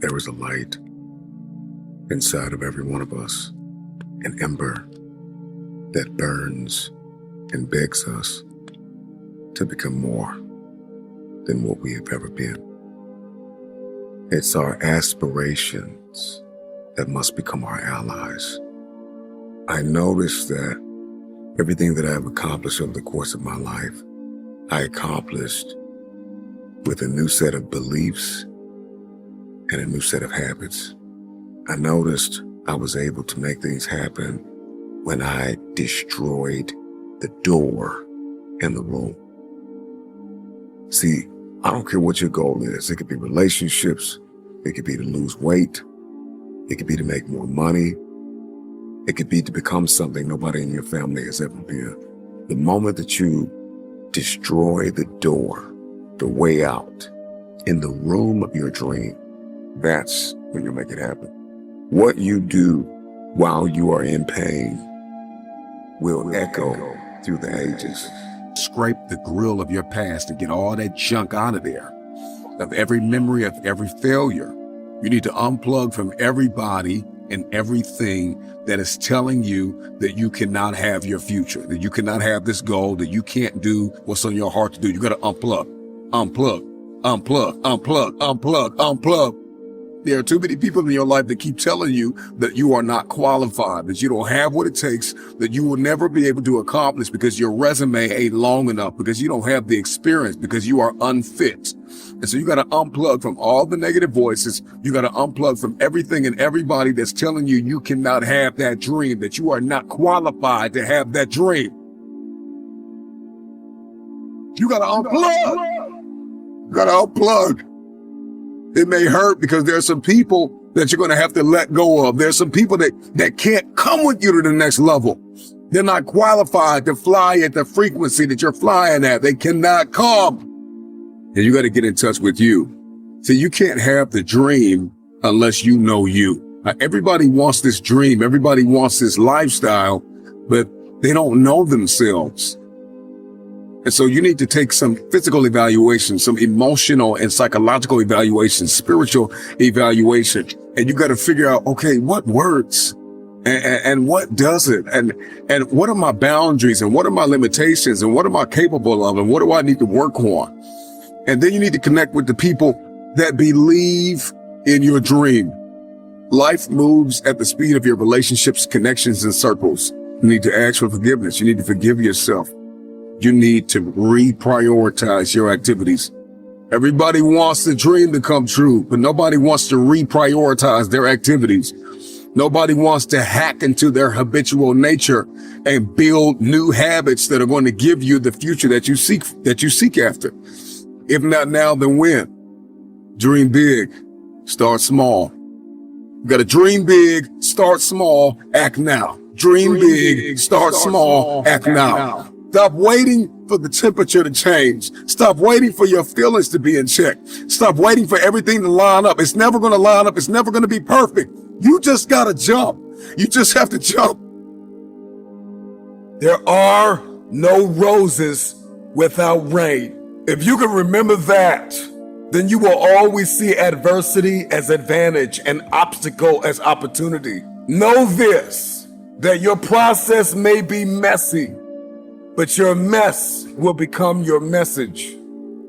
There is a light inside of every one of us, an ember that burns and begs us to become more than what we have ever been. It's our aspirations that must become our allies. I noticed that everything that I've accomplished over the course of my life, I accomplished with a new set of beliefs and a new set of habits. I noticed I was able to make things happen when I destroyed the door in the room. See, I don't care what your goal is. It could be relationships. It could be to lose weight. It could be to make more money. It could be to become something nobody in your family has ever been. The moment that you destroy the door, the way out, in the room of your dream, that's when you make it happen. What you do while you are in pain will echo through the ages. Scrape the grill of your past and get all that junk out of there, of every memory, of every failure. You need to unplug from everybody and everything that is telling you that you cannot have your future, that you cannot have this goal, that you can't do what's on your heart to do. You got to unplug, unplug, unplug, unplug, unplug, unplug. There are too many people in your life that keep telling you that you are not qualified, that you don't have what it takes, that you will never be able to accomplish because your resume ain't long enough, because you don't have the experience, because you are unfit. And so you got to unplug from all the negative voices. You got to unplug from everything and everybody that's telling you you cannot have that dream, that you are not qualified to have that dream. You got to unplug. You got to unplug. It may hurt because there's some people that you're going to have to let go of. There's some people that can't come with you to the next level. They're not qualified to fly at the frequency that you're flying at. They cannot come. And you got to get in touch with you. See, you can't have the dream unless you know you. Everybody wants this dream. Everybody wants this lifestyle, but they don't know themselves. And so you need to take some physical evaluation, some emotional and psychological evaluation, spiritual evaluation. And you got to figure out, okay, what works and what doesn't? And what are my boundaries and what are my limitations and what am I capable of and what do I need to work on? And then you need to connect with the people that believe in your dream. Life moves at the speed of your relationships, connections, and circles. You need to ask for forgiveness. You need to forgive yourself. You need to reprioritize your activities. Everybody wants the dream to come true, but nobody wants to reprioritize their activities. Nobody wants to hack into their habitual nature and build new habits that are going to give you the future that you seek after. If not now, then when? Dream big, start small. You got to dream big, start small, act now. Dream big, start small, act now. Stop waiting for the temperature to change. Stop waiting for your feelings to be in check. Stop waiting for everything to line up. It's never going to line up. It's never going to be perfect. You just got to jump. You just have to jump. There are no roses without rain. If you can remember that, then you will always see adversity as advantage and obstacle as opportunity. Know this, that your process may be messy, but your mess will become your message.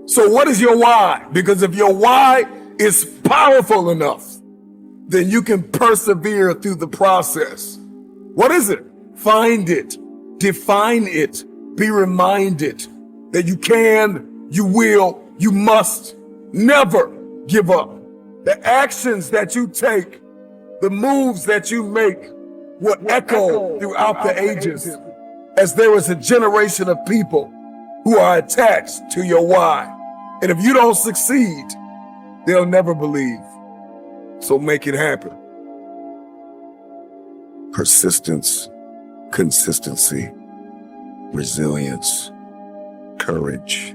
So what is your why? Because if your why is powerful enough, then you can persevere through the process. What is it? Find it, define it, be reminded that you can, you will, you must never give up. The actions that you take, the moves that you make will echo throughout the ages, as there is a generation of people who are attached to your why. And if you don't succeed, they'll never believe. So make it happen. Persistence, consistency, resilience, courage,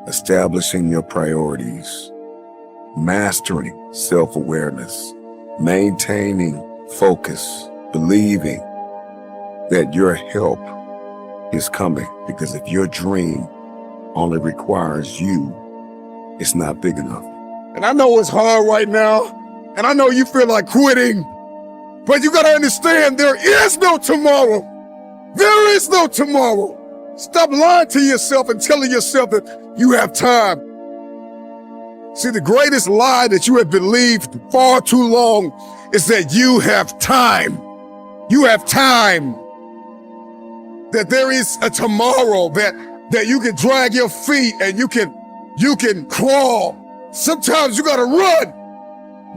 establishing your priorities, mastering self-awareness, maintaining focus, believing that your help is coming, because if your dream only requires you, it's not big enough. And I know it's hard right now, and I know you feel like quitting, but you gotta understand there is no tomorrow. There is no tomorrow. Stop lying to yourself and telling yourself that you have time. See, the greatest lie that you have believed far too long is that you have time. You have time. That there is a tomorrow, that you can drag your feet and you can crawl. Sometimes you gotta run.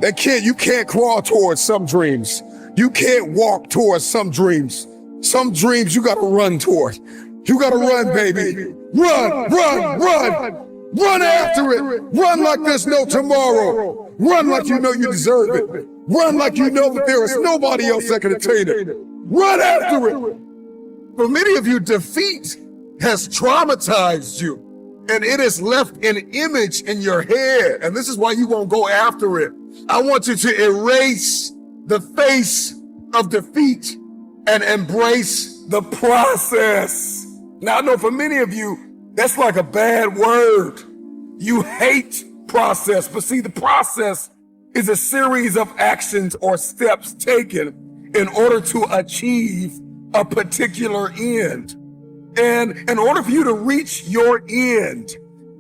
You can't crawl towards some dreams. You can't walk towards some dreams. Some dreams you gotta run toward. You gotta run, baby. Run, run, run. Run after it. Run like there's no tomorrow. Run like you know you deserve it. Run like you know that there is nobody else that can attain it. Run after it. For many of you, defeat has traumatized you, and it has left an image in your head, and this is why you won't go after it. I want you to erase the face of defeat and embrace the process. Now, I know for many of you, that's like a bad word. You hate process, but see, the process is a series of actions or steps taken in order to achieve a particular end. And in order for you to reach your end,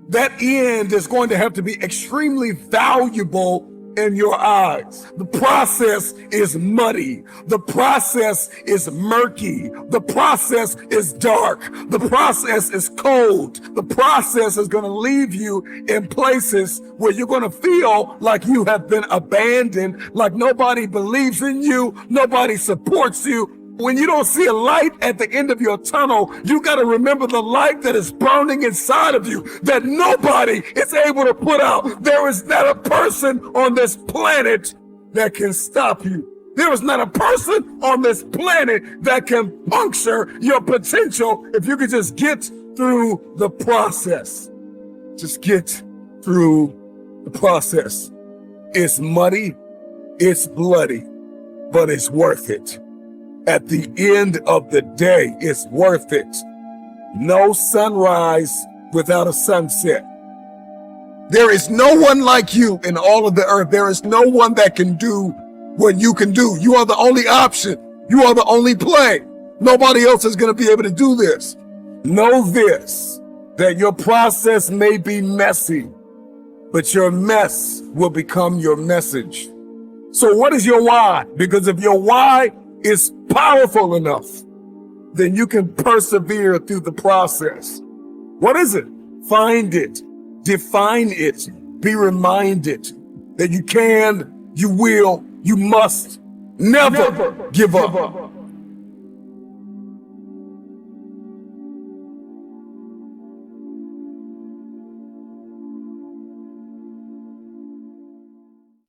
that end is going to have to be extremely valuable in your eyes. The process is muddy. The process is murky. The process is dark. The process is cold. The process is going to leave you in places where you're going to feel like you have been abandoned, like nobody believes in you, nobody supports you. When you don't see a light at the end of your tunnel, you got to remember the light that is burning inside of you that nobody is able to put out. There is not a person on this planet that can stop you. There is not a person on this planet that can puncture your potential if you could just get through the process. Just get through the process. It's muddy, it's bloody, but it's worth it. At the end of the day, it's worth it. No sunrise without a sunset. There is no one like you in all of the earth. There is no one that can do what you can do. You are the only option. You are the only play. Nobody else is going to be able to do this. Know this, that your process may be messy, but your mess will become your message. So what is your why? Because if your why is powerful enough, then you can persevere through the process. What is it? Find it, define it, be reminded that you can, you will, you must never give up.